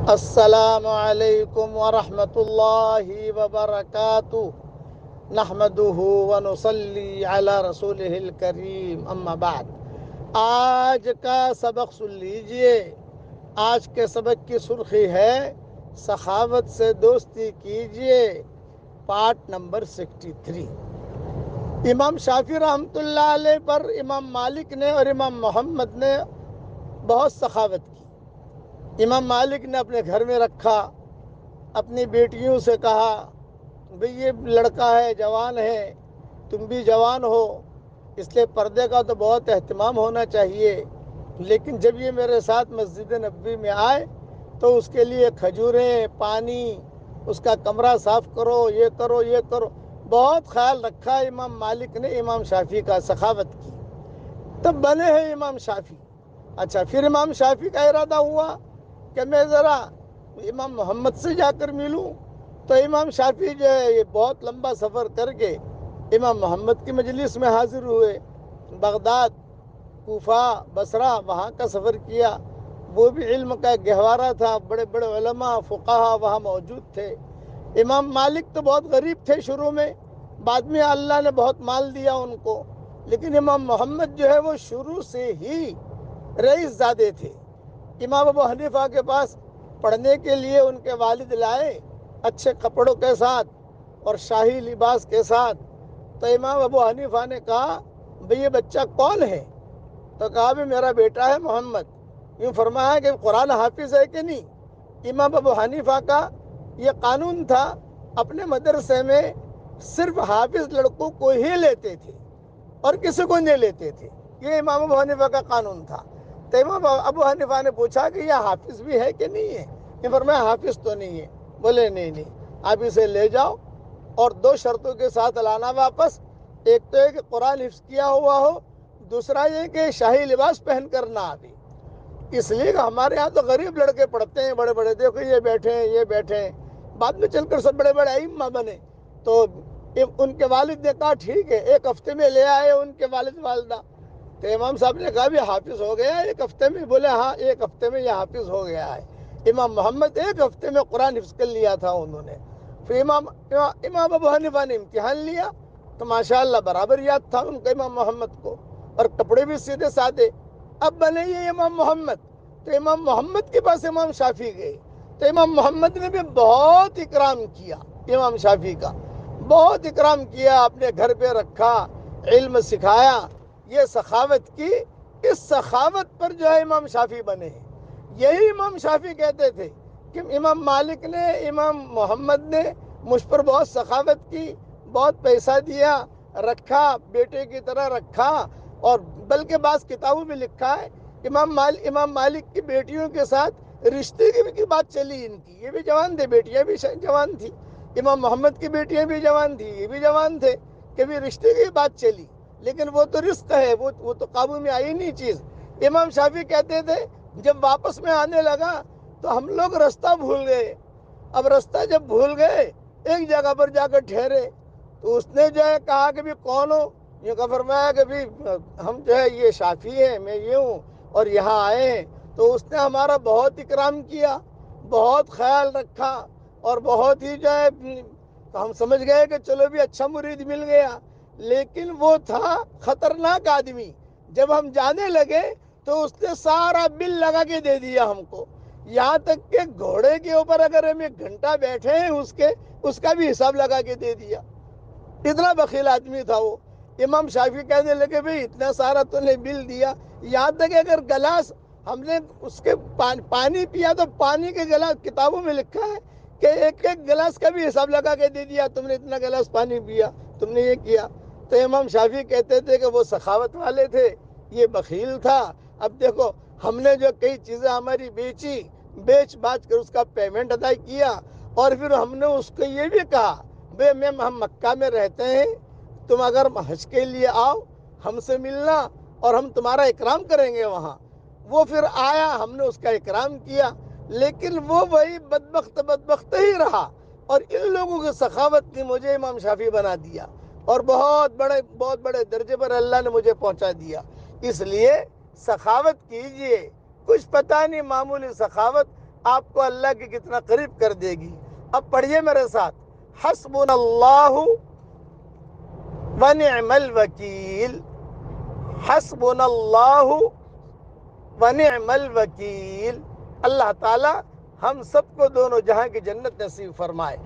السلام علیکم ورحمۃ اللہ وبرکاتہ نحمدہ ونصلی علی رسولہ الکریم اما بعد۔ آج کا سبق سن لیجئے۔ آج کے سبق کی سرخی ہے سخاوت سے دوستی کیجئے، پارٹ نمبر 63۔ امام شافعی رحمۃ اللہ علیہ پر امام مالک نے اور امام محمد نے بہت سخاوت کی۔ امام مالک نے اپنے گھر میں رکھا، اپنی بیٹیوں سے کہا بھئی یہ لڑکا ہے، جوان ہے، تم بھی جوان ہو، اس لیے پردے کا تو بہت اہتمام ہونا چاہیے، لیکن جب یہ میرے ساتھ مسجد نبوی میں آئے تو اس کے لیے کھجوریں، پانی، اس کا کمرہ صاف کرو، یہ کرو یہ کرو۔ بہت خیال رکھا امام مالک نے امام شافعی کا، سخاوت کی، تب بنے ہیں امام شافعی۔ اچھا، پھر امام شافعی کا ارادہ ہوا کہ میں ذرا امام محمد سے جا کر ملوں، تو امام شافعی جو ہے یہ بہت لمبا سفر کر کے امام محمد کی مجلس میں حاضر ہوئے۔ بغداد، کوفہ، بصرہ، وہاں کا سفر کیا۔ وہ بھی علم کا گہوارہ تھا، بڑے بڑے علماء، فقہا وہاں موجود تھے۔ امام مالک تو بہت غریب تھے شروع میں، بعد میں اللہ نے بہت مال دیا ان کو، لیکن امام محمد جو ہے وہ شروع سے ہی رئیس زادے تھے۔ امام ابو حنیفہ کے پاس پڑھنے کے لیے ان کے والد لائے، اچھے کپڑوں کے ساتھ اور شاہی لباس کے ساتھ، تو امام ابو حنیفہ نے کہا بھئی یہ بچہ کون ہے؟ تو کہا بھی میرا بیٹا ہے محمد۔ یوں فرمایا کہ قرآن حافظ ہے کہ نہیں؟ امام ابو حنیفہ کا یہ قانون تھا، اپنے مدرسے میں صرف حافظ لڑکوں کو ہی لیتے تھے اور کسی کو نہیں لیتے تھے، یہ امام ابو حنیفہ کا قانون تھا۔ تو امام ابو حنیفہ نے پوچھا کہ یہ حافظ بھی ہے کہ نہیں ہے؟ یہ فرمایا حافظ تو نہیں ہے۔ بولے نہیں، آپ اسے لے جاؤ اور 2 شرطوں کے ساتھ لانا واپس۔ ایک تو ہے کہ قرآن حفظ کیا ہوا ہو، دوسرا یہ کہ شاہی لباس پہن کر نہ آوے۔ اس لیے کہ ہمارے ہاں تو غریب لڑکے پڑھتے ہیں، بڑے بڑے، دیکھو یہ بیٹھے ہیں، یہ بیٹھے ہیں، بعد میں چل کر سب بڑے بڑے ائمہ بنے۔ تو ان کے والد نے کہا ٹھیک ہے، 1 ہفتے میں لے آئے ان کے والد والدہ۔ تو امام صاحب نے کہا بھی حافظ ہو گیا 1 ہفتے میں؟ بولے ہاں 1 ہفتے میں یہ حافظ ہو گیا ہے۔ امام محمد 1 ہفتے میں قرآن حفظ کر لیا تھا انہوں نے۔ پھر امام ابو حنیفہ نے امتحان لیا تو ماشاءاللہ برابر یاد تھا ان کا امام محمد کو، اور کپڑے بھی سیدھے سادے۔ اب بنے یہ امام محمد، تو امام محمد کے پاس امام شافعی گئے، تو امام محمد نے بھی بہت اکرام کیا امام شافعی کا، بہت اکرام کیا، اپنے گھر پہ رکھا، علم سکھایا، یہ سخاوت کی۔ اس سخاوت پر جو ہے امام شافعی بنے ہیں۔ یہی امام شافعی کہتے تھے کہ امام مالک نے، امام محمد نے مجھ پر بہت سخاوت کی، بہت پیسہ دیا، رکھا، بیٹے کی طرح رکھا، اور بلکہ بعض کتابوں میں لکھا ہے امام مالک کی بیٹیوں کے ساتھ رشتے کی بھی بات چلی ان کی، یہ بھی جوان تھے، بیٹیاں بھی جوان تھی، امام محمد کی بیٹیاں بھی جوان تھی، یہ بھی جوان تھے، کہ بھی رشتے کی بات چلی، لیکن وہ تو رزق ہے، وہ تو قابو میں آئی نہیں چیز۔ امام شافعی کہتے تھے جب واپس میں آنے لگا تو ہم لوگ راستہ بھول گئے۔ اب راستہ جب بھول گئے، ایک جگہ پر جا کر ٹھہرے، تو اس نے جو ہے کہا کہ بھی کون ہو؟ یہ کہ فرمایا کہ بھی ہم جو ہے یہ شافعی ہیں، میں یہ ہوں، اور یہاں آئے ہیں۔ تو اس نے ہمارا بہت اکرام کیا، بہت خیال رکھا، اور بہت ہی جو ہے ہم سمجھ گئے کہ چلو بھی اچھا مرید مل گیا، لیکن وہ تھا خطرناک آدمی۔ جب ہم جانے لگے تو اس نے سارا بل لگا کے دے دیا ہم کو، یہاں تک کہ گھوڑے کے اوپر اگر ہم 1 گھنٹہ بیٹھے ہیں اس کا بھی حساب لگا کے دے دیا۔ اتنا بخیل آدمی تھا وہ۔ امام شافعی کہنے لگے بھئی اتنا سارا تو نے بل دیا، یہاں تک کہ اگر گلاس ہم نے اس کے پانی پیا تو پانی کے گلاس، کتابوں میں لکھا ہے کہ 1 گلاس کا بھی حساب لگا کے دے دیا، تم نے اتنا گلاس پانی پیا، تم نے یہ کیا۔ تو امام شافعی کہتے تھے کہ وہ سخاوت والے تھے، یہ بخیل تھا۔ اب دیکھو ہم نے جو کئی چیزیں ہماری بیچ باچ کر اس کا پیمنٹ ادا کیا، اور پھر ہم نے اس کو یہ بھی کہا بھئی ہم مکہ میں رہتے ہیں، تم اگر حج کے لیے آؤ ہم سے ملنا اور ہم تمہارا اکرام کریں گے وہاں۔ وہ پھر آیا، ہم نے اس کا اکرام کیا، لیکن وہ وہی بدبخت ہی رہا، اور ان لوگوں کی سخاوت نے مجھے امام شافعی بنا دیا، اور بہت بڑے درجے پر اللہ نے مجھے پہنچا دیا۔ اس لیے سخاوت کیجئے، کچھ پتہ نہیں، معمولی سخاوت آپ کو اللہ کے کتنا قریب کر دے گی۔ اب پڑھیے میرے ساتھ، حسبنا اللہ ونعم الوکیل، حسبنا اللہ ونعم الوکیل۔ اللہ تعالی ہم سب کو دونوں جہاں کی جنت نصیب فرمائے۔